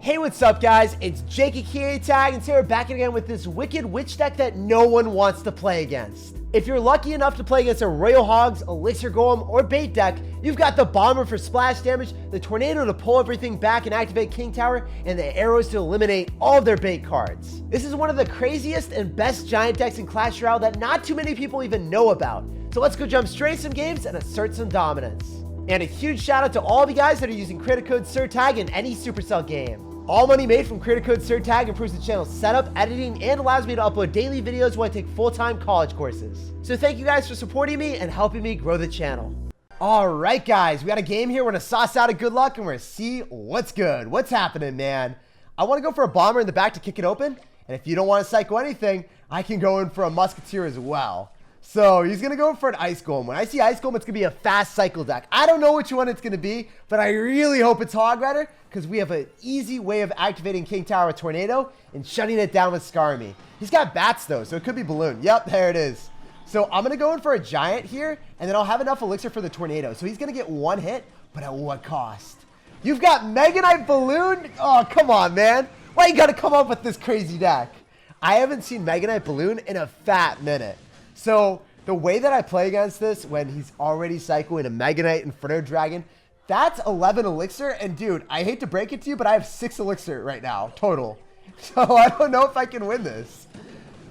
Hey, what's up, guys? It's SirTagCR, and today we're back again with this wicked witch deck that no one wants to play against. If you're lucky enough to play against a Royal Hogs, Elixir Golem, or Bait deck, you've got the Bomber for splash damage, the Tornado to pull everything back and activate King Tower, and the Arrows to eliminate all of their bait cards. This is one of the craziest and best giant decks in Clash Royale that not too many people even know about. So let's go jump straight into some games and assert some dominance. And a huge shout out to all of you guys that are using credit code SirTag in any Supercell game. All money made from credit code SirTag improves the channel's setup, editing, and allows me to upload daily videos while I take full-time college courses. So thank you guys for supporting me and helping me grow the channel. All right, guys, we got a game here. We're gonna sauce out a good luck and we're gonna see what's good. What's happening, man? I want to go for a Bomber in the back to kick it open. And if you don't want to psycho anything, I can go in for a Musketeer as well. So he's going to go for an Ice Golem. When I see Ice Golem, it's going to be a fast cycle deck. I don't know which one it's going to be, but I really hope it's Hog Rider because we have an easy way of activating King Tower with Tornado and shutting it down with Skarmy. He's got bats, though, so it could be Balloon. Yep, there it is. So I'm going to go in for a Giant here, and then I'll have enough Elixir for the Tornado. So he's going to get one hit, but at what cost? You've got Mega Knight Balloon? Oh, come on, man. Why you got to come up with this crazy deck? I haven't seen Mega Knight Balloon in a fat minute. So the way that I play against this when he's already cycling a Mega Knight Inferno Dragon, that's 11 Elixir. And dude, I hate to break it to you, but I have 6 Elixir right now, total. So I don't know if I can win this.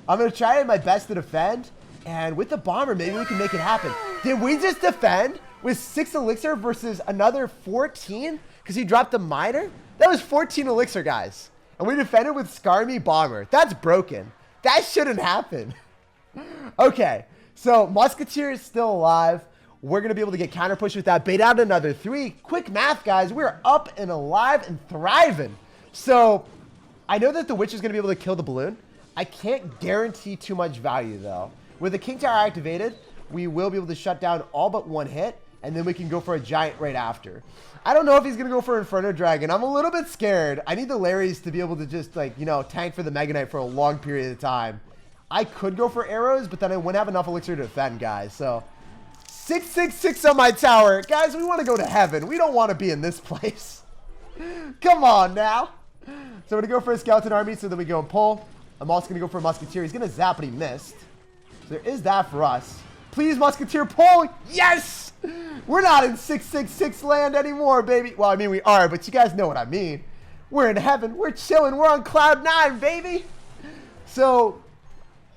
I'm going to try my best to defend. And with the Bomber, maybe we can make it happen. Did we just defend with 6 Elixir versus another 14? Because he dropped the Miner? That was 14 Elixir, guys. And we defended with Skarmy Bomber. That's broken. That shouldn't happen. Okay, so Musketeer is still alive. We're going to be able to get counter push with that. Bait out another 3. Quick math, guys. We're up and alive and thriving. So I know that the Witch is going to be able to kill the Balloon. I can't guarantee too much value, though. With the King Tower activated, we will be able to shut down all but one hit, and then we can go for a Giant right after. I don't know if he's going to go for Inferno Dragon. I'm a little bit scared. I need the Larrys to be able to just, like, you know, tank for the Mega Knight for a long period of time. I could go for arrows, but then I wouldn't have enough Elixir to defend, guys. So 666 on my tower. Guys, we want to go to heaven. We don't want to be in this place. Come on now. So I'm going to go for a Skeleton Army so that we go and pull. I'm also going to go for a Musketeer. He's going to zap, but he missed. So there is that for us. Please, Musketeer, pull. Yes! We're not in 666 land anymore, baby. Well, I mean, we are, but you guys know what I mean. We're in heaven. We're chilling. We're on cloud 9, baby. So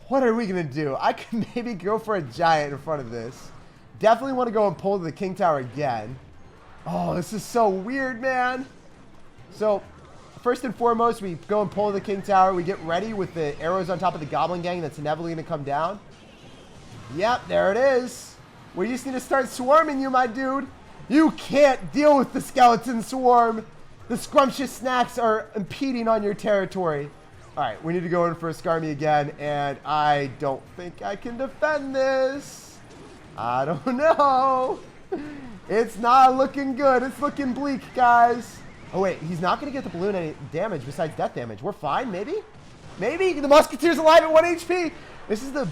what are we going to do? I could maybe go for a Giant in front of this. Definitely want to go and pull to the King Tower again. Oh, this is so weird, man. So first and foremost, we go and pull to the King Tower. We get ready with the arrows on top of the Goblin Gang that's inevitably going to come down. Yep, there it is. We just need to start swarming you, my dude. You can't deal with the Skeleton Swarm. The scrumptious snacks are impeding on your territory. All right, we need to go in for a Skarmy again, and I don't think I can defend this. I don't know. It's not looking good. It's looking bleak, guys. Oh, wait, he's not going to get the Balloon any damage besides death damage. We're fine, maybe? Maybe the Musketeer's alive at 1 HP. This is the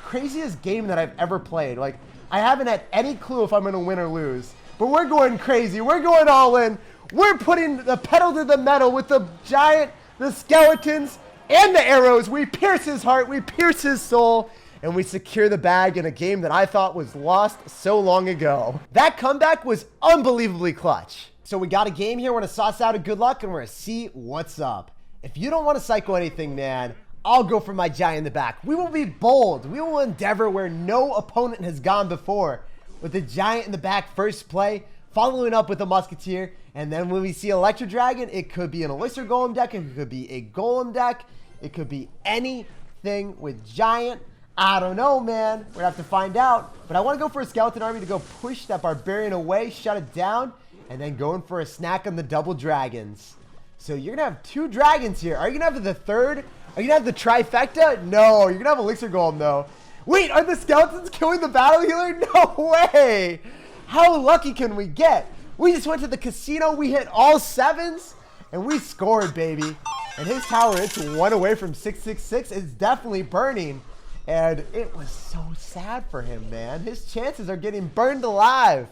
craziest game that I've ever played. Like, I haven't had any clue if I'm going to win or lose. But we're going crazy. We're going all in. We're putting the pedal to the metal with the Giant, the Skeletons, and the arrows. We pierce his heart, we pierce his soul, and we secure the bag in a game that I thought was lost so long ago. That comeback was unbelievably clutch. So we got a game here. We're going to sauce out a good luck, and we're going to see what's up. If you don't want to psycho anything, man, I'll go for my Giant in the back. We will be bold. We will endeavor where no opponent has gone before. With the Giant in the back first play, following up with a Musketeer, and then when we see Electro Dragon, it could be an Elixir Golem deck, it could be a Golem deck, it could be anything with Giant. I don't know, man. We're gonna have to find out. But I want to go for a Skeleton Army to go push that Barbarian away, shut it down, and then going for a snack on the double Dragons. So you're gonna have 2 Dragons here. Are you gonna have the third? Are you gonna have the trifecta? No, you're gonna have Elixir Golem though. Wait, are the Skeletons killing the Battle Healer? No way! How lucky can we get? We just went to the casino, we hit all 7s, and we scored, baby. And his tower, it's 1 away from 666. It's definitely burning. And it was so sad for him, man. His chances are getting burned alive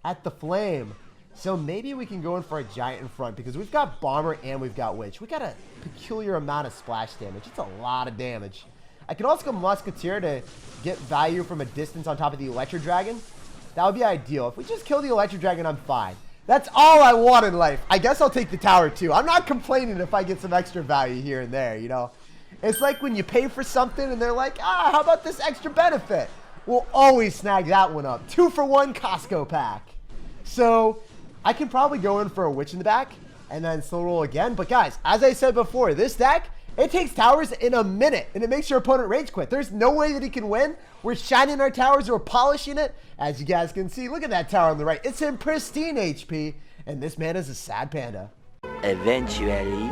at the flame. So maybe we can go in for a giant in front because we've got bomber and we've got witch. We got a peculiar amount of splash damage. It's a lot of damage. I could also go musketeer to get value from a distance on top of the electro dragon. That would be ideal. If we just kill the electro dragon, I'm fine. That's all I want in life. I guess I'll take the tower too. I'm not complaining if I get some extra value here and there, you know. It's like when you pay for something and they're like, how about this extra benefit? We'll always snag that one up. 2-for-1 Costco pack. So I can probably go in for a witch in the back and then slow roll again. But guys, as I said before, this deck, it takes towers in a minute and it makes your opponent rage quit. There's no way that he can win. We're shining our towers, we're polishing it. As you guys can see, look at that tower on the right. It's in pristine HP, and this man is a sad panda. Eventually.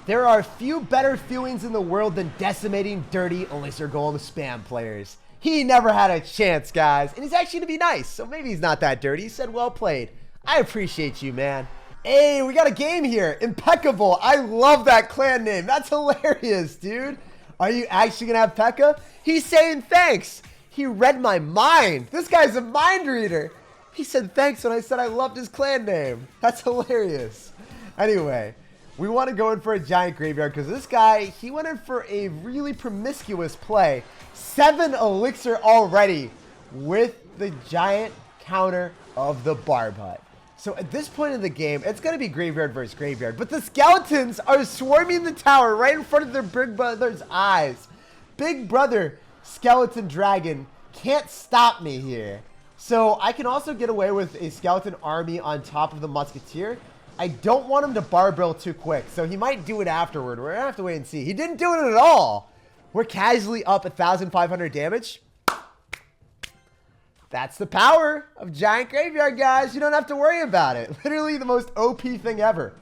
There are few better feelings in the world than decimating dirty Elixir Golem spam players. He never had a chance, guys, and he's actually gonna be nice, so maybe he's not that dirty. He said, well played. I appreciate you, man. Hey, we got a game here. Impeccable. I love that clan name. That's hilarious, dude. Are you actually gonna have P.E.K.K.A? He's saying thanks. He read my mind. This guy's a mind reader. He said thanks when I said I loved his clan name. That's hilarious. Anyway, we want to go in for a giant graveyard because this guy, he went in for a really promiscuous play. 7 elixir already with the giant counter of the barb hut. So at this point in the game, it's going to be graveyard versus graveyard. But the skeletons are swarming the tower right in front of their big brother's eyes. Big brother skeleton dragon can't stop me here. So I can also get away with a skeleton army on top of the musketeer. I don't want him to barbell too quick, so he might do it afterward. We're going to have to wait and see. He didn't do it at all. We're casually up 1,500 damage. That's the power of Giant Graveyard, guys. You don't have to worry about it. Literally the most OP thing ever.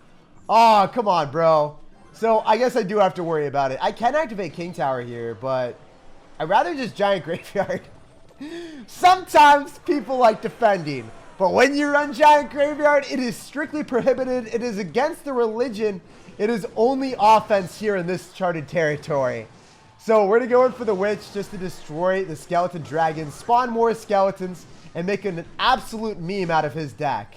Oh, come on, bro. So I guess I do have to worry about it. I can activate King Tower here, but I'd rather just Giant Graveyard. Sometimes people like defending, but when you run Giant Graveyard, it is strictly prohibited. It is against the religion. It is only offense here in this charted territory. So we're going to go in for the witch just to destroy the skeleton dragon, spawn more skeletons, and make an absolute meme out of his deck.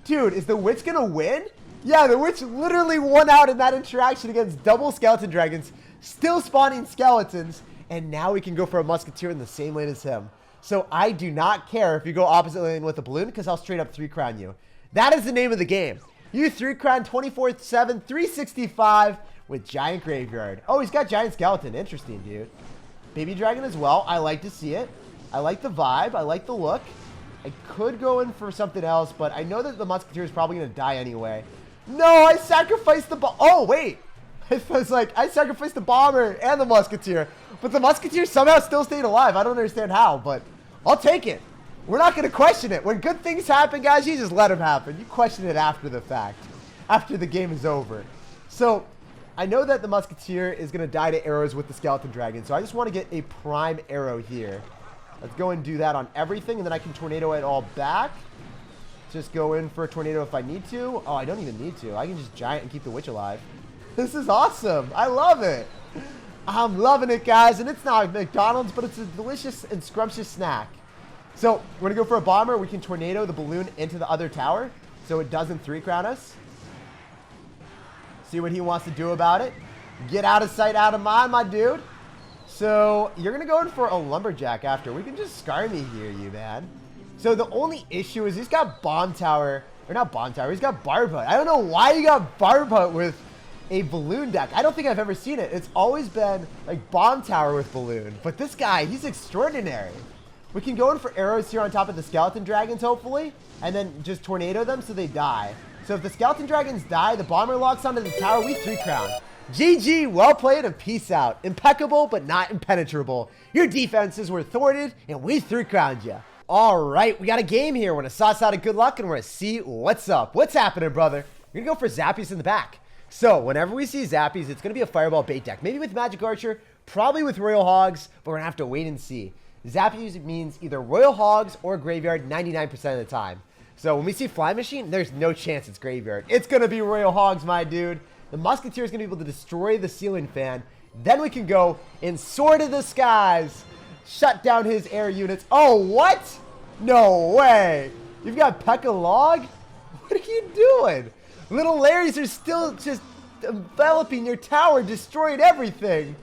Dude, is the witch going to win? Yeah, the witch literally won out in that interaction against double skeleton dragons, still spawning skeletons, and now we can go for a musketeer in the same lane as him. So I do not care if you go opposite lane with a balloon because I'll straight up 3-crown you. That is the name of the game. You 3-crown 24/7, 365 with Giant Graveyard. Oh, he's got Giant Skeleton. Interesting, dude. Baby Dragon as well. I like to see it. I like the vibe. I like the look. I could go in for something else, but I know that the Musketeer is probably going to die anyway. No, I sacrificed the oh, wait. It was like, I sacrificed the Bomber and the Musketeer, but the Musketeer somehow still stayed alive. I don't understand how, but I'll take it. We're not going to question it. When good things happen, guys, you just let them happen. You question it after the fact, after the game is over. So I know that the Musketeer is going to die to arrows with the Skeleton Dragon, so I just want to get a prime arrow here. Let's go and do that on everything, and then I can tornado it all back. Just go in for a tornado if I need to. Oh, I don't even need to. I can just giant and keep the witch alive. This is awesome. I love it. I'm loving it, guys, and it's not McDonald's, but it's a delicious and scrumptious snack. So we're going to go for a bomber. We can tornado the balloon into the other tower so it doesn't 3-crown us. See what he wants to do about it. Get out of sight, out of mind, my dude. So you're going to go in for a lumberjack after. We can just scar me here, you man. So the only issue is he's got bomb tower, or not bomb tower, he's got barb hut. I don't know why he got barb hut with a balloon deck. I don't think I've ever seen it. It's always been like bomb tower with balloon. But this guy, he's extraordinary. We can go in for arrows here on top of the skeleton dragons, hopefully, and then just tornado them so they die. So if the skeleton dragons die, the bomber locks onto the tower, we 3-crown. GG, well played, and peace out. Impeccable, but not impenetrable. Your defenses were thwarted, and we 3-crowned you. All right, we got a game here. We're going to sauce out of good luck, and we're going to see what's up. What's happening, brother? We're going to go for Zappies in the back. So whenever we see Zappies, it's going to be a Fireball bait deck. Maybe with Magic Archer, probably with Royal Hogs, but we're going to have to wait and see. Zappies means either Royal Hogs or Graveyard 99% of the time. So when we see Fly Machine, there's no chance it's Graveyard. It's going to be Royal Hogs, my dude. The Musketeer is going to be able to destroy the ceiling fan. Then we can go and soar to the skies. Shut down his air units. Oh, what? No way. You've got P.E.K.K.A. Log? What are you doing? Little Larrys are still just enveloping your tower, destroying everything.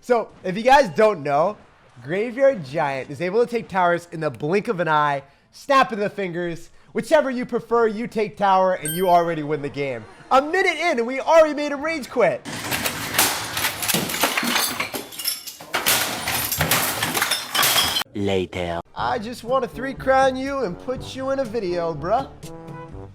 So, if you guys don't know, Graveyard Giant is able to take towers in the blink of an eye, snap of the fingers. Whichever you prefer, you take tower and you already win the game. A minute in and we already made him rage quit. Later. I just want to 3-crown you and put you in a video, bruh.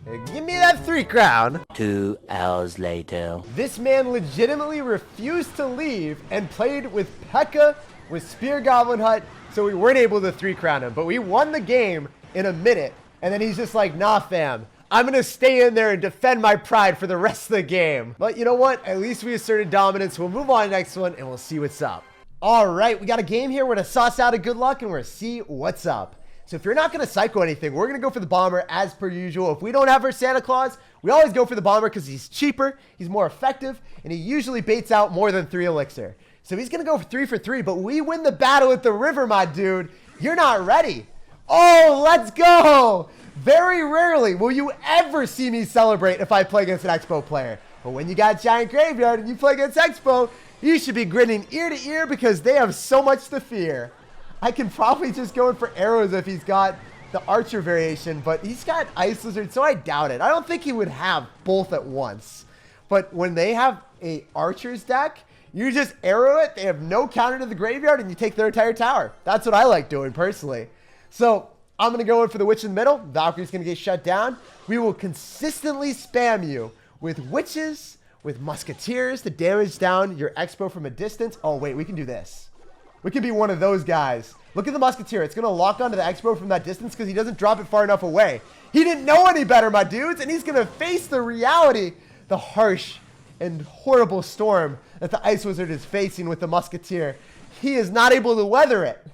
Hey, give me that 3-crown. 2 hours later. This man legitimately refused to leave and played with P.E.K.K.A. with Spear Goblin Hut, so we weren't able to 3-crown him. But we won the game in a minute, and then he's just like, nah, fam. I'm going to stay in there and defend my pride for the rest of the game. But you know what? At least we asserted dominance. We'll move on to the next one, and we'll see what's up. All right, we got a game here. We're going to sauce out a good luck, and we're going to see what's up. So if you're not going to psycho anything, we're going to go for the bomber as per usual. If we don't have our Santa Claus, we always go for the bomber because he's cheaper, he's more effective, and he usually baits out more than 3 elixir. So he's going to go for 3, but we win the battle at the river, my dude. You're not ready. Oh, let's go. Very rarely will you ever see me celebrate if I play against an Expo player. But when you got Giant Graveyard and you play against Expo, you should be grinning ear to ear because they have so much to fear. I can probably just go in for arrows if he's got the Archer variation, but he's got Ice Lizard, so I doubt it. I don't think he would have both at once. But when they have a Archer's deck, you just arrow it, they have no counter to the graveyard, and you take their entire tower. That's what I like doing personally. So I'm going to go in for the Witch in the middle. Valkyrie's going to get shut down. We will consistently spam you with Witches, with Musketeers to damage down your Expo from a distance. Oh, wait, we can do this. We can be one of those guys. Look at the Musketeer. It's going to lock onto the Expo from that distance because he doesn't drop it far enough away. He didn't know any better, my dudes, and he's going to face the reality, the harsh and horrible storm that the Ice Wizard is facing with the Musketeer. He is not able to weather it.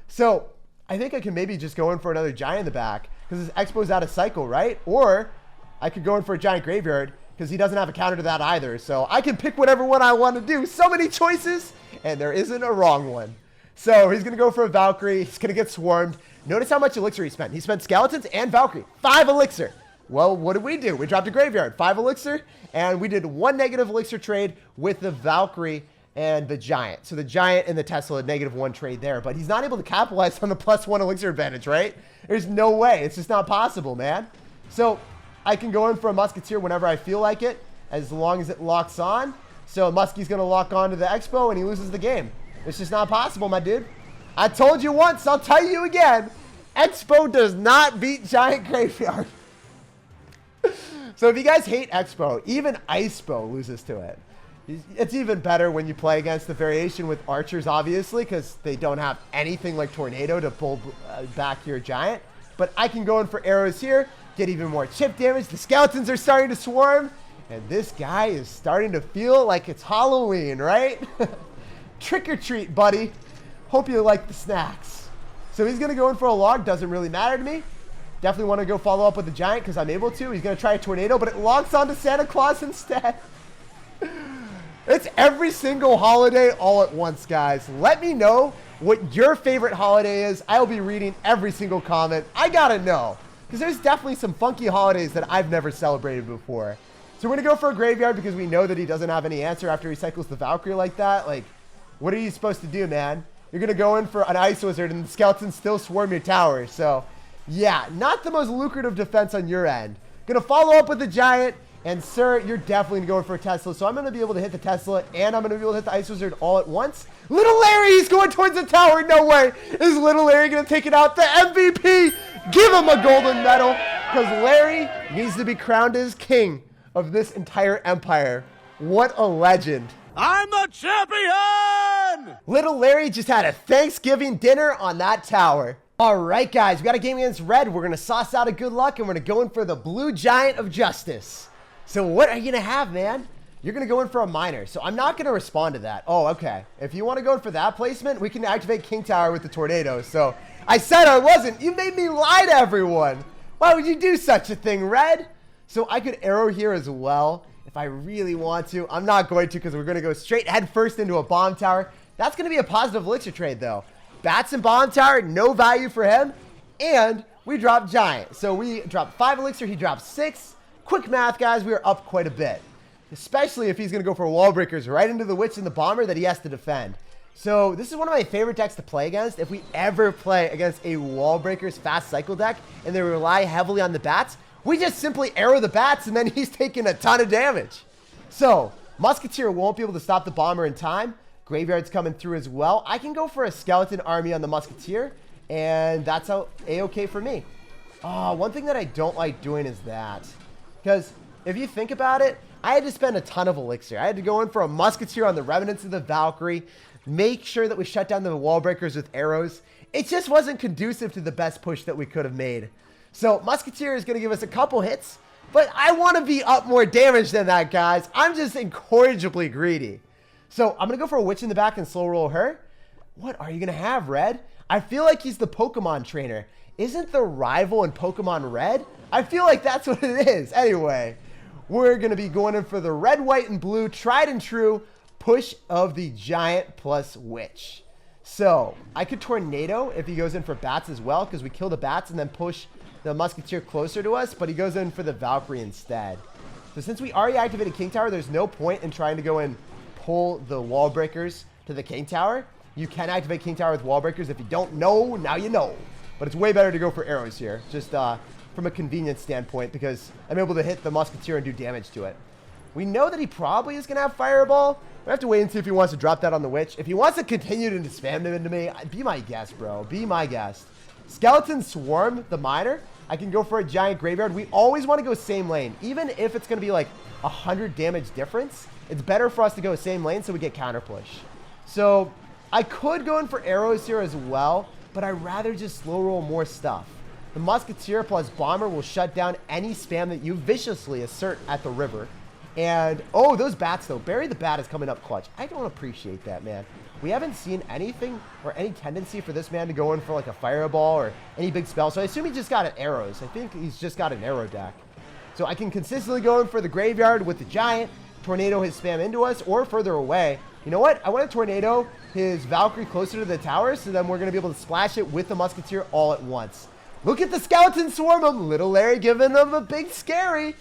So I think I can maybe just go in for another Giant in the back because his Expo's out of cycle, right? Or I could go in for a Giant Graveyard because he doesn't have a counter to that either. So I can pick whatever one I want to do. So many choices, and there isn't a wrong one. So he's going to go for a Valkyrie. He's going to get swarmed. Notice how much elixir he spent. He spent Skeletons and Valkyrie. 5 elixir. Well, what did we do? We dropped a Graveyard. 5 elixir, and we did 1 negative elixir trade with the Valkyrie and the Giant. So the Giant and the Tesla had -1 trade there, but he's not able to capitalize on the +1 elixir advantage, right? There's no way. It's just not possible, man. So I can go in for a Musketeer whenever I feel like it, as long as it locks on. So Muskie's going to lock on to the Expo, and he loses the game. It's just not possible, my dude. I told you once, I'll tell you again. Expo does not beat Giant Graveyard. So if you guys hate Expo, even Icepo loses to it. It's even better when you play against the variation with Archers, obviously, because they don't have anything like Tornado to pull back your Giant. But I can go in for arrows here, get even more chip damage. The Skeletons are starting to swarm, and this guy is starting to feel like it's Halloween, right? Trick or treat, buddy. Hope you like the snacks. So he's going to go in for a log. Doesn't really matter to me. Definitely want to go follow up with the Giant because I'm able to. He's going to try a Tornado, but it locks onto Santa Claus instead. It's every single holiday all at once, guys. Let me know what your favorite holiday is. I'll be reading every single comment. I got to know because there's definitely some funky holidays that I've never celebrated before. So we're going to go for a Graveyard because we know that he doesn't have any answer after he cycles the Valkyrie like that. Like, what are you supposed to do, man? You're going to go in for an Ice Wizard and the Skeletons still swarm your tower. So, yeah, not the most lucrative defense on your end. Going to follow up with the Giant. And, sir, you're definitely going for a Tesla. So I'm going to be able to hit the Tesla and I'm going to be able to hit the Ice Wizard all at once. Little Larry, he's going towards the tower. No way. Is Little Larry going to take it out? The MVP. Give him a golden medal because Larry needs to be crowned as king of this entire empire. What a legend. I'm the champion! Little Larry just had a Thanksgiving dinner on that tower. All right, guys, we got a game against Red. We're going to sauce out a good luck, and we're going to go in for the Blue Giant of Justice. So what are you going to have, man? You're going to go in for a Miner, so I'm not going to respond to that. Oh, okay. If you want to go in for that placement, we can activate King Tower with the Tornado. So I said I wasn't. You made me lie to everyone. Why would you do such a thing, Red? So I could arrow here as well. If I really want to, I'm not going to because we're going to go straight head first into a Bomb Tower. That's going to be a positive elixir trade, though. Bats and Bomb Tower, no value for him. And we dropped Giant. So we dropped 5 elixir, he dropped 6. Quick math, guys, we are up quite a bit. Especially if he's going to go for wall breakers right into the Witch and the Bomber that he has to defend. So this is one of my favorite decks to play against. If we ever play against a wall breakers fast cycle deck and they rely heavily on the bats, we just simply arrow the bats and then he's taking a ton of damage. So Musketeer won't be able to stop the Bomber in time. Graveyard's coming through as well. I can go for a skeleton army on the Musketeer, and that's a-okay for me. One thing that I don't like doing is that. Because if you think about it, I had to spend a ton of elixir. I had to go in for a Musketeer on the Remnants of the Valkyrie, make sure that we shut down the wall breakers with arrows. It just wasn't conducive to the best push that we could have made. So Musketeer is going to give us a couple hits, but I want to be up more damage than that, guys. I'm just incorrigibly greedy. So I'm going to go for a Witch in the back and slow roll her. What are you going to have, Red? I feel like he's the Pokemon trainer. Isn't the rival in Pokemon Red? I feel like that's what it is. Anyway, we're going to be going in for the red, white, and blue tried and true push of the Giant plus Witch. So I could Tornado if he goes in for bats as well, because we kill the bats and then push the Musketeer closer to us, but he goes in for the Valkyrie instead. So since we already activated King Tower, there's no point in trying to go and pull the wall breakers to the King Tower. You can activate King Tower with wall breakers. If you don't know, now you know. But it's way better to go for arrows here, just from a convenience standpoint, because I'm able to hit the Musketeer and do damage to it. We know that he probably is going to have Fireball. We have to wait and see if he wants to drop that on the Witch. If he wants to continue to spam him into me, be my guest, bro. Be my guest. Skeleton Swarm, the Miner. I can go for a Giant Graveyard. We always want to go same lane. Even if it's going to be like 100 damage difference, it's better for us to go same lane so we get counter push. So I could go in for arrows here as well, but I'd rather just slow roll more stuff. The Musketeer plus Bomber will shut down any spam that you viciously assert at the river. And, oh, those bats, though. Bury the Bat is coming up clutch. I don't appreciate that, man. We haven't seen anything or any tendency for this man to go in for, like, a Fireball or any big spell. So I assume he just got an arrows. I think he's just got an arrow deck. So I can consistently go in for the Graveyard with the Giant, tornado his spam into us, or further away. You know what? I want to tornado his Valkyrie closer to the tower, so then we're going to be able to splash it with the Musketeer all at once. Look at the Skeleton Swarm him. Little Larry giving him a big scary.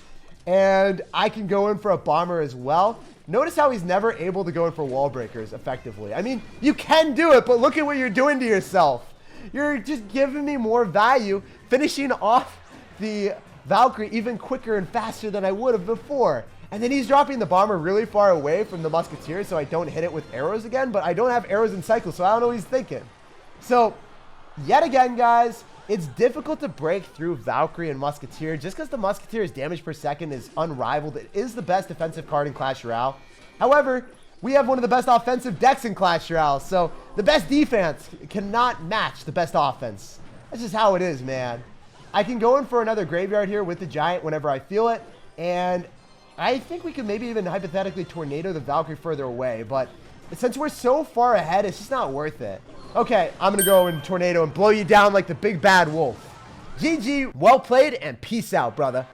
And I can go in for a Bomber as well. Notice how he's never able to go in for wall breakers effectively. I mean, you can do it, but look at what you're doing to yourself. You're just giving me more value, finishing off the Valkyrie even quicker and faster than I would have before. And then he's dropping the Bomber really far away from the Musketeer, so I don't hit it with arrows again, but I don't have arrows in cycle, so I don't know what he's thinking. So, yet again, guys, it's difficult to break through Valkyrie and Musketeer just because the Musketeer's damage per second is unrivaled. It is the best defensive card in Clash Royale. However, we have one of the best offensive decks in Clash Royale, so the best defense cannot match the best offense. That's just how it is, man. I can go in for another Graveyard here with the Giant whenever I feel it, and I think we could maybe even hypothetically tornado the Valkyrie further away, but since we're so far ahead, it's just not worth it. Okay, I'm going to go and tornado and blow you down like the big bad wolf. GG, well played, and peace out, brother.